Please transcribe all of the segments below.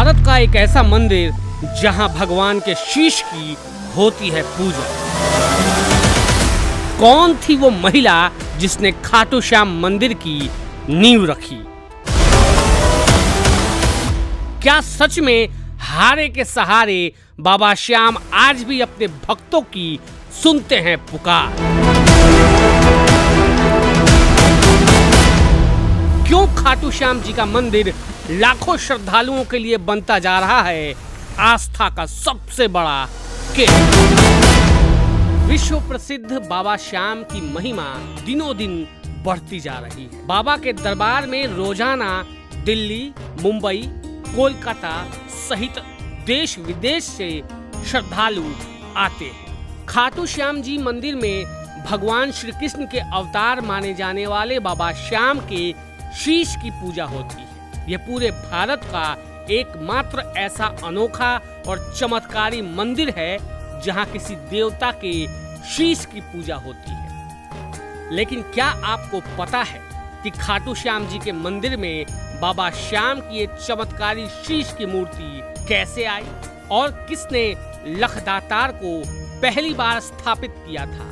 भारत का एक ऐसा मंदिर जहां भगवान के शीश की होती है पूजा। कौन थी वो महिला जिसने खाटू श्याम मंदिर की नींव रखी? क्या सच में हारे के सहारे बाबा श्याम आज भी अपने भक्तों की सुनते हैं पुकार? क्यों खाटू श्याम जी का मंदिर लाखों श्रद्धालुओं के लिए बनता जा रहा है आस्था का सबसे बड़ा केंद्र? विश्व प्रसिद्ध बाबा श्याम की महिमा दिनों दिन बढ़ती जा रही है। बाबा के दरबार में रोजाना दिल्ली, मुंबई, कोलकाता सहित देश विदेश से श्रद्धालु आते हैं। खाटू श्याम जी मंदिर में भगवान श्री कृष्ण के अवतार माने जाने वाले बाबा श्याम के शीश की पूजा होती है। यह पूरे भारत का एकमात्र ऐसा अनोखा और चमत्कारी मंदिर है जहां किसी देवता के शीश की पूजा होती है। लेकिन क्या आपको पता है कि खाटू श्याम जी के मंदिर में बाबा श्याम की ये चमत्कारी शीश की मूर्ति कैसे आई और किसने लखदातार को पहली बार स्थापित किया था?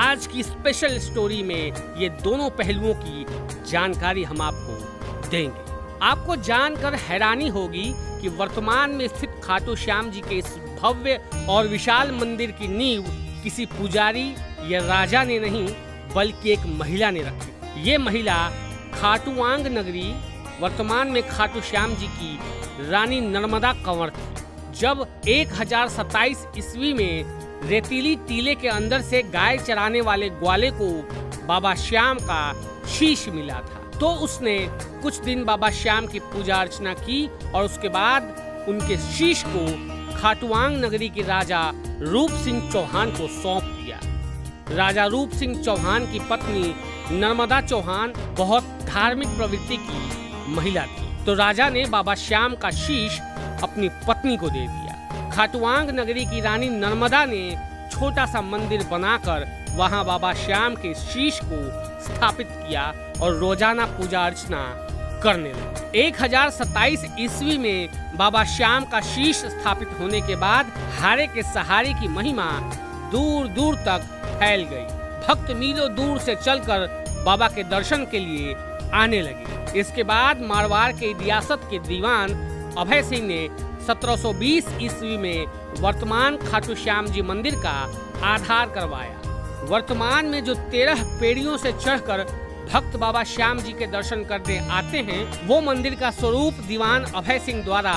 आज की स्पेशल स्टोरी में ये दोनों पहलुओं की जानकारी हम आपको देंगे। आपको जानकर हैरानी होगी कि वर्तमान में स्थित खाटू श्याम जी के इस भव्य और विशाल मंदिर की नींव किसी पुजारी या राजा ने नहीं बल्कि एक महिला ने रखी। ये महिला खाटूवांग नगरी, वर्तमान में खाटू श्याम जी की रानी नर्मदा कंवर थी। जब 1027 ईस्वी में रेतीली टीले के अंदर से गाय चराने वाले ग्वाले को बाबा श्याम का शीश मिला था, तो उसने कुछ दिन बाबा श्याम की पूजा अर्चना की और उसके बाद उनके शीश को खाटूवांग नगरी के राजा रूप सिंह चौहान को सौंप दिया। राजा रूप सिंह चौहान की पत्नी नर्मदा चौहान बहुत धार्मिक प्रवृत्ति की महिला थी, तो राजा ने बाबा श्याम का शीश अपनी पत्नी को दे दिया। खाटूवांग नगरी की रानी नर्मदा ने छोटा सा मंदिर बनाकर वहां बाबा श्याम के शीश को स्थापित किया और रोजाना पूजा अर्चना करने लगे। 1027 ईस्वी में बाबा श्याम का शीश स्थापित होने के बाद हारे के सहारे की महिमा दूर दूर तक फैल गई। भक्त मीलों दूर से चलकर बाबा के दर्शन के लिए आने लगे। इसके बाद मारवाड़ के रियासत के दीवान अभय सिंह ने 1720 ईस्वी में वर्तमान खाटू श्याम जी मंदिर का आधार करवाया। वर्तमान में जो 13 पेड़ियों से चढ़कर भक्त बाबा श्याम जी के दर्शन करने आते हैं, वो मंदिर का स्वरूप दीवान अभय सिंह द्वारा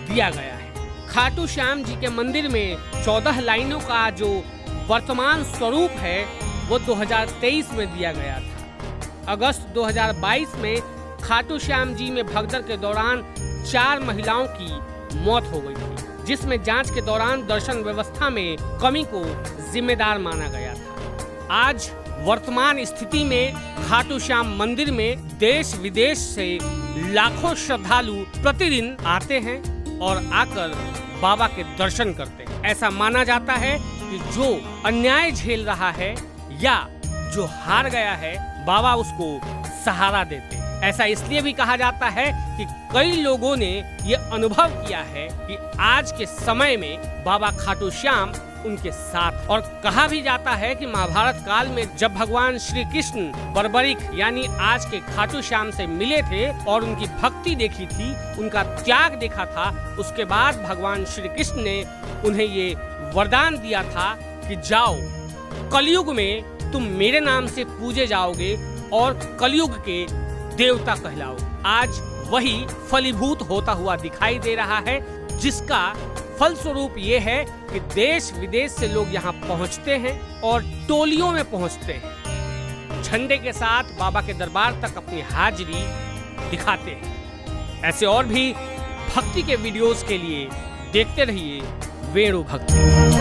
दिया गया है। खाटू श्याम जी के मंदिर में 14 लाइनों का जो वर्तमान स्वरूप है वो 2023 में दिया गया था। अगस्त 2022 में खाटू श्याम जी में भगदड़ के दौरान 4 महिलाओं की मौत हो गई थी, जिसमें जांच के दौरान दर्शन व्यवस्था में कमी को जिम्मेदार माना गया था। आज वर्तमान स्थिति में खाटू श्याम मंदिर में देश विदेश से लाखों श्रद्धालु प्रतिदिन आते हैं और आकर बाबा के दर्शन करते हैं। ऐसा माना जाता है कि जो अन्याय झेल रहा है या जो हार गया है, बाबा उसको सहारा देते हैं। ऐसा इसलिए भी कहा जाता है कि कई लोगों ने ये अनुभव किया है कि आज के समय में बाबा खाटू श्याम उनके साथ। और कहा भी जाता है कि महाभारत काल में जब भगवान श्री कृष्ण बर्बरिक यानी आज के खाटू श्याम से मिले थे और उनकी भक्ति देखी थी, उनका त्याग देखा था, उसके बाद भगवान श्री कृष्ण ने उन्हें ये वरदान दिया था कि जाओ, कलयुग में तुम मेरे नाम से पूजे जाओगे और कलयुग के देवता कहलाओ। आज वही फलीभूत होता हुआ दिखाई दे रहा है, जिसका फलस्वरूप ये है कि देश विदेश से लोग यहाँ पहुँचते हैं और टोलियों में पहुँचते हैं, झंडे के साथ बाबा के दरबार तक अपनी हाजिरी दिखाते हैं। ऐसे और भी भक्ति के वीडियोस के लिए देखते रहिए वेणु भक्ति।